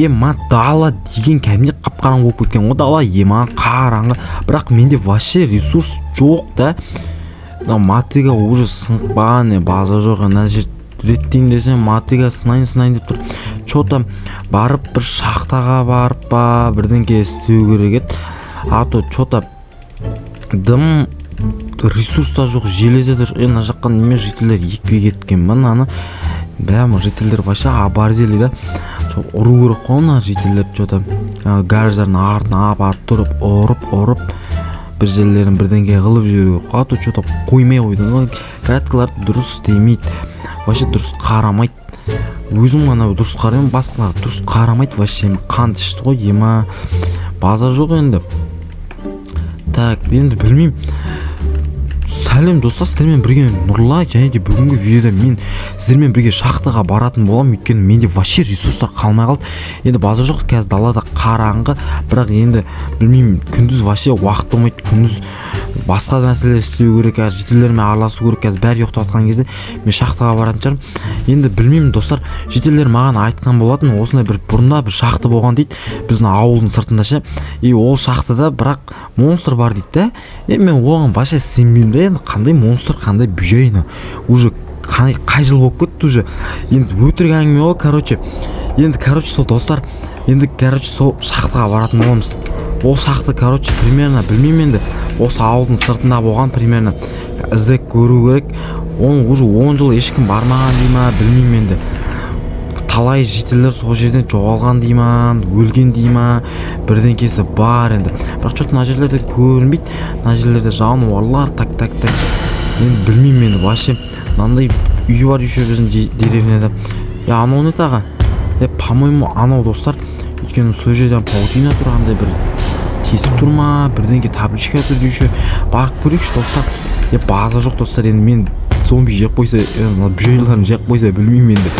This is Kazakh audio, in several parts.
ема дала деген кәдімгі қап-қараңғы болып кеткен ғой. дала ема қараңғы, бірақ менде вообще ресурс жоқ та. Матыга уже сынықпаған, база жоқ. Ана жер реттейін десем матыга сынайын деп тұр. Чота барып бір шахтаға барып па бірдеңке істеу керек еді. А то чота дым ресурстар жоқ, железе де жоқ. Ана жаққа неме жителер екпей кеткен. Мынаны бәрі жителер вообще оборзели да. Ұру керек қой ана жителер. Чота гараждардың артына апарып тұрып ұрып бір жерлерін бірдеңке қылып жіберу. А то чота қоймай қойды. Краткалар дұрыс істемейді. Вообще дұрыс қарамайды. Өзім ғана дұрыс қараймын, басқалар дұрыс қарамайды. Вообще қант ішті ғой, ема база жоқ енді. Так, енді білмеймін. Сәлем достар, сіздермен бірге Нұрлы, және де бүгінгі видеода мен сіздермен бірге шахтаға баратын боламын. Өйткені менде вообще ресурстар қалмай қалды. Енді база жоқ, қазір далада қараңғы, бірақ енді білмеймін, күндіз вообще уақыт болмайды. Күндіз басқа нәрселер істеу керек, жителермен араласу керек. Қазір бәрі ұйықтап жатқан кезде мен шахтаға баратын шығармын. Енді білмеймін достар, жителер маған айтқан болатын, осындай бір бұрында бір шахта болған дейді, біздің ауылдың сыртында ше. Ол шахтада бірақ монстр бар дейді да. Мен оған вообще сенбеймін да. Енді қандай монстр, қандай бюджейні уже қай жыл болып кетті уже. Енді өтірік әңгіме ғой, енді сол достар, енді сол шахтаға баратын боламыз. Ол шахта примерно білмеймін, енді осы ауылдың сыртында болған, примерно іздеп көру керек. Уже 10 жыл ешкім бармаған дейма, білмеймін енді. Талай жителер сол жерден жоғалған дейма, өлген дейма, бірдеңкесі бар енді. Бірақ чөт мына жерлерде көрінбейді. Мына жерлерде жануарлар так. Енді білмеймін енді, вообще мынандай үй бар еще біздің деревняда. Анау не тағы? По-моему, анау достар. Өйткені сол жерден паутина тұрғандай бір тесіп тұрма, бірдеңке табличка тұр еще. Барып көрейікші достар. База жоқ достар, енді мен зомби жеп қойса, бюджейларын жеп қойса білмеймін енді.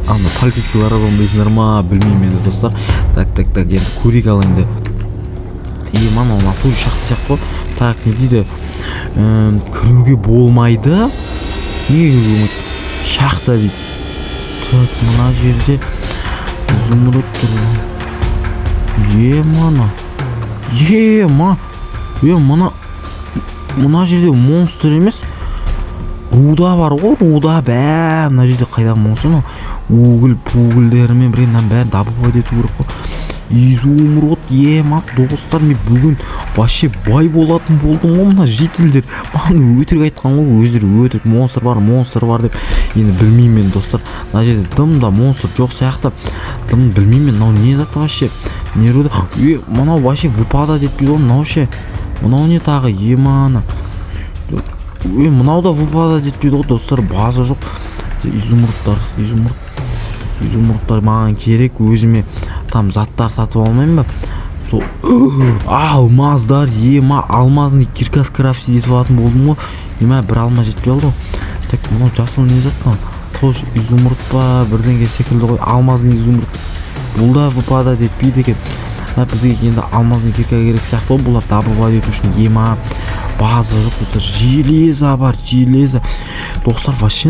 Полицейский ларазон дейсіңдер ма, білмеймін енді достар. Так, енді көрейік ал енді. Мана ол напу шақты сияқты ғой. Так, не дейді? Кіруге болмайды. Неге кіруге болмайды? Шахта дейді. Так, мына жерде изумруд тұр. Мына жерде монстр емес, руда бар ғой, руда бәрі. Мына жерде қайдан монстр? Угіл-пугілдерімен бірінен бәрін добывать ету керек қой. Изумруд, достар, мен бүгін вообще бай болатын болдым ғой. Мына жителдер маған өтірік айтқан ғой, өздері өтірік монстр бар деп. Енді білмеймін достар, мына жерде дымда монстр жоқ сияқты. Дым білмеймін, мынау не заты вообще? Не руда? Мынау вообще выпада деп дейді ғой, мынау ше. Мынау не тағы? Мынау да выпада деп дейді ғой достар, база жоқ. Изумруттар маған керек, өзіме там заттар сатып алмаймын ба? Алмаздар, алмазный киркас крафт етіп алатын болдым ғой. Бір алмаз жетпей алды ғой. Так, мынау жасыл не зат па? Тоже изумруд па, бірдеңке секілді ғой. Алмазный изумруд. Бұл да выпада детпейді екен. Бізге енді алмазный кирка керек сияқты ғой. Бұлар добывать ету үшін база жоқ достар. Железа бар, железа. Достар, вообще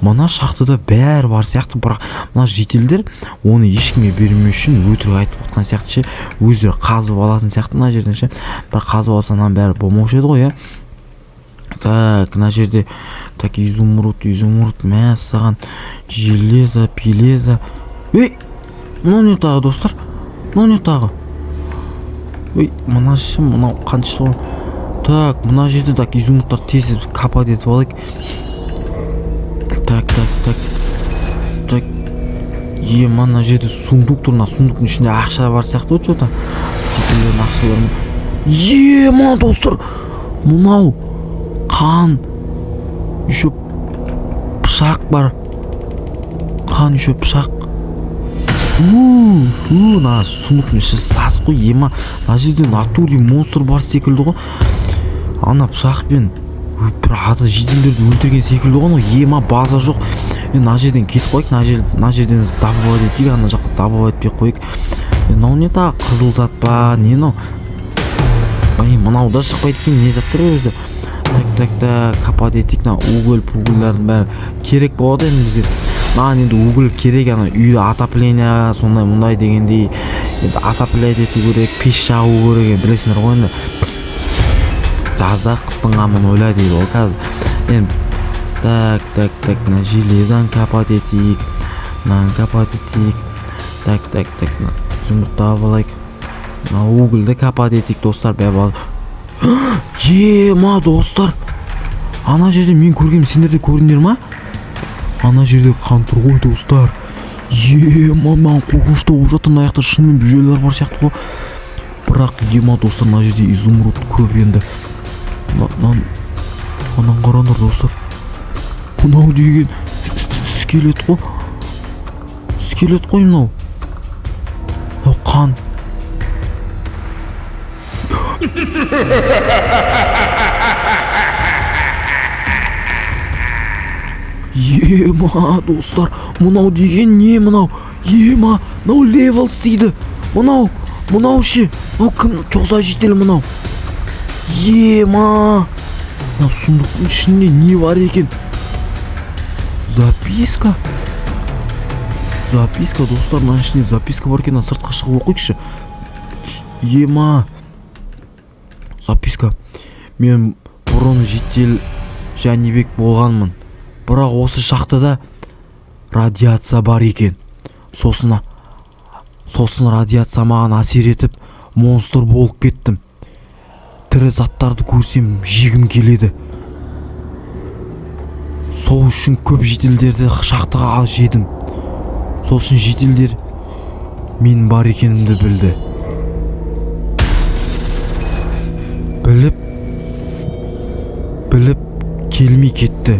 мына шахтада бәрі бар сияқты, бірақ мына жителдер оны ешкімге бермеу үшін өтірік айтып отқан сияқты ше. Өздері қазып алатын сияқты мына жерден ше. Бірақ қазып алса мынаның бәрі болмаушы еді ғой, Так, мына жерде так изумруд, мәссаған железа, пелеза. Мынау не тағы достар? Мынау не тағы? Мынау қанша ғой? Так, мына жерде так изумруттар тез капат етіп алайық. Так. Мына жерде сундук тұр, сундуктың ішінде ақша бар сияқты ғой, чота. Жителердің ақшаларын. Достар, мынау қан, еще пышақ бар. Қан, еще пышақ. Мына сундуктың іші сас қой, мына жерде натури монстр бар секілді ғой. Ана пышақпен бір жителерді өлтірген секілді ғой, база жоқ. Мына жерден кетіп қойық, мына жерден добывать етейік, ана жаққа добывать етпей қойық. Мынау не тағы? Қызыл зат па, не мынау? Мынау да шықпайды екен, не заттар өзі? Так, капат етейік, угіл-пугілердің бәрі керек болады енді бізге. маған енді уголь керек, ана үйде отопление сондай мындай дегендей, енді отоплять ету керек, пеш жағу керек, білесіңдер ғой енді. Жазда қыстың қамын ойла дейді ғой қазір. Енді так, мына железаны копать етейік, мынаны копать етейік. Так, жұмыртқа алайық. Мына угольді копать етейік достар, бәрі. Ма достар, ана жерде мен көргенім сендерде көрдіңдер ма? Ана жерде қан тұр ғой достар. Маған қорқынышты болып жатыр, мына жақта шынымен бүжейлер бар сияқты ғой. Бірақ ма достар, мына жерде изумруд көп енді. Анан қараңдар достар. Мынау деген скелет қой. Скелет қой мынау. Мынау қан. Ма достар, мынау деген не мынау? Мынау левелс дейді. Мынау ше, мынау кім жоқса жетелі мынау. Мына сұндықтың ішінде не бар екен? Записка достар, мына ішінде записка бар екен, сыртқа шығып оқиықшы. Ма записка. Мен бұрын жетел Жәнібек болғанмын, бірақ осы шақтада радиация бар екен. Сосын радиация маған әсер етіп монстр болып кеттім. Тірі заттарды көрсем жегім келеді. Сол үшін көп жетелдерді шақтыға ал жедім. Сол үшін жетелдер мен бар екенімді білді. Біліп келмей кетті.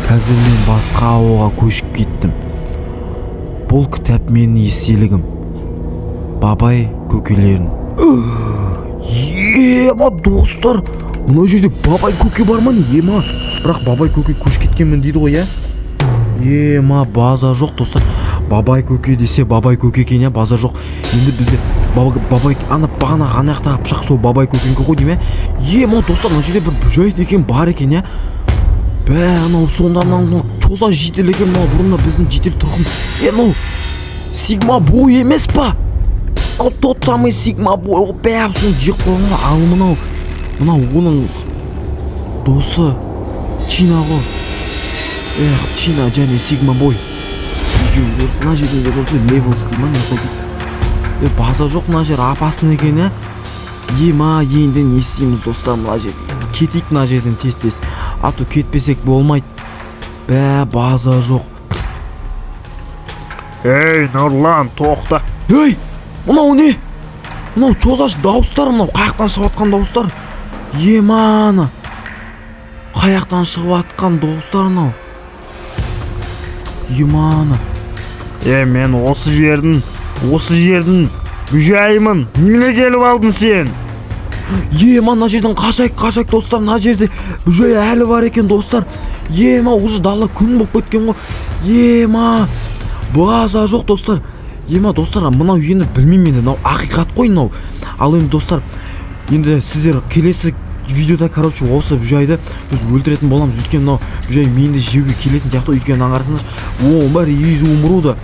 Қазір мен басқа ауылға көшіп кеттім. Бұл кітап менің естелігім. Бабай көкелерін. Ма достар, мына жерде бабай көке бар ма? Бірақ бабай көке көшіп кеткенмін дейді ғой, ма база жоқ достар. Бабай көке десе бабай көке екен, база жоқ. Енді бізде бабай ана бағана аяқтағы пышақ сол бабай көкенге ғой дейме? Ма достар, мына жерде бір бүжайт екен бар екен, анау сонда мынау чоза жетел екен, мынау бұрында біздің жетел тұрғын. Мынау Сигма бой емес па? Тот самый Сигма бой, бәрі соны жек қойған. Ал мынау оның досы Чина ғой. Чина және Сигма бой. Мына жерде левелс деймін. База жоқ, мына жер апасын екен, енді не істейміз достар, мына жерде кетейік, мына жерден тез. Аты кетпесек болмайды. База жоқ. Нұрлан, тоқта. Мынау не? Мынау чозаш дауыстар, мынау қаяқтан шығып атқан дауыстар. Ана қаяқтан шығып атқан дауыстар мынау. Ана Мен осы жердің бүжайымын. Немене келіп алдың сен? Мына жерден қашайық достар, мына жерде бүжай әлі бар екен достар. Уже дала күн болып кеткен ғой. База жоқ достар. Достар, мынау енді білмеймін енді, мынау ақиқат қой мынау. Ал енді достар, енді сіздер келесі видеода осы бүжайды біз өлтіретін боламыз. Өйткені мынау бүжай менді жеуге келетін сияқты. Өйткені аңғарсаңыз, бәрі изумруды.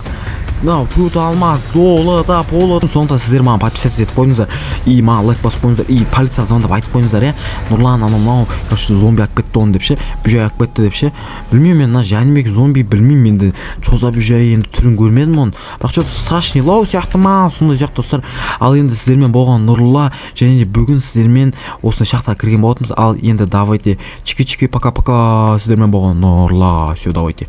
Мынау төт алмас, золото, полото. Сондықтан сіздер маған подписаться етіп қойыңыздар. Маған лайк басып қойыңыздар. Полицияға звондап айтып қойыңыздар, Нұрлан мынау зомби алып кетті оны деп ше, бүжай алып кетті деп ше. Білмеймін мен, мына Жәнібек зомби білмеймін енді. Чоза бүжай енді түрін көрмедім оны. Бірақ что-то страшнылау сияқты ма, сондай сияқты достар. Ал енді сіздермен болған Нұрла, және де бүгін сіздермен осындай шақтаға кірген болатынбыз. Ал енді давайте чики-чики, пока-пока. Сіздермен болған Нұрла. Все, давайте.